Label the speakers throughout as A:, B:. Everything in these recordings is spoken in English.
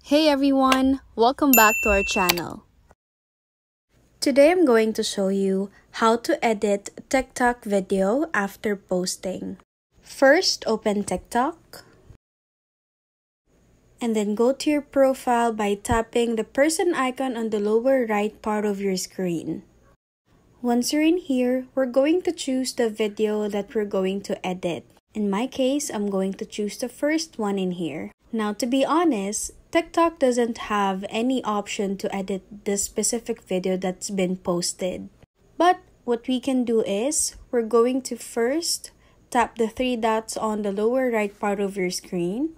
A: Hey everyone, welcome back to our channel. Today I'm going to show you how to edit TikTok video after posting. First, open TikTok and then go to your profile by tapping the person icon on the lower right part of your screen. Once you're in here, we're going to choose the video that we're going to edit. In my case, I'm going to choose the first one in here. Now, to be honest, TikTok doesn't have any option to edit this specific video that's been posted. But what we can do is, we're going to first tap the three dots on the lower right part of your screen.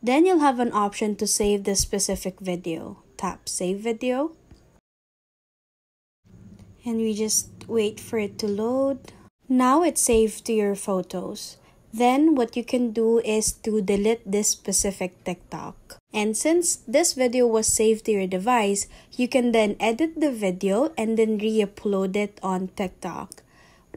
A: Then you'll have an option to save this specific video. Tap Save Video. And we just wait for it to load. Now it's saved to your photos. Then what you can do is to delete this specific TikTok. And since this video was saved to your device, you can then edit the video and then re-upload it on TikTok.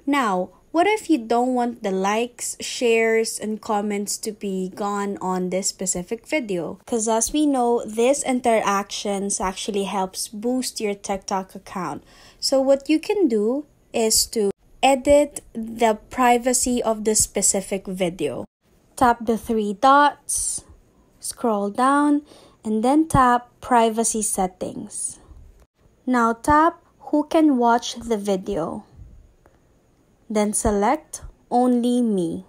A: Now, what if you don't want the likes, shares, and comments to be gone on this specific video? Because as we know, these interactions actually helps boost your TikTok account. So what you can do is to edit the privacy of the specific video. Tap the three dots, scroll down, and then tap Privacy Settings. Now tap Who can watch the video. Then select Only Me.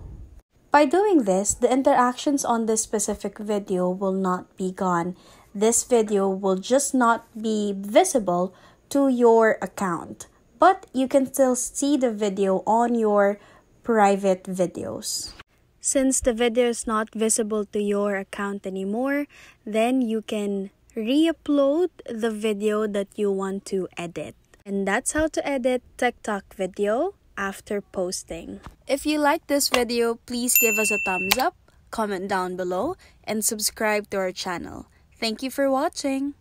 A: By doing this, the interactions on this specific video will not be gone. This video will just not be visible to your account, but you can still see the video on your private videos. Since the video is not visible to your account anymore, then you can re-upload the video that you want to edit. And that's how to edit TikTok video after posting. If you like this video, please give us a thumbs up, comment down below, and subscribe to our channel. Thank you for watching.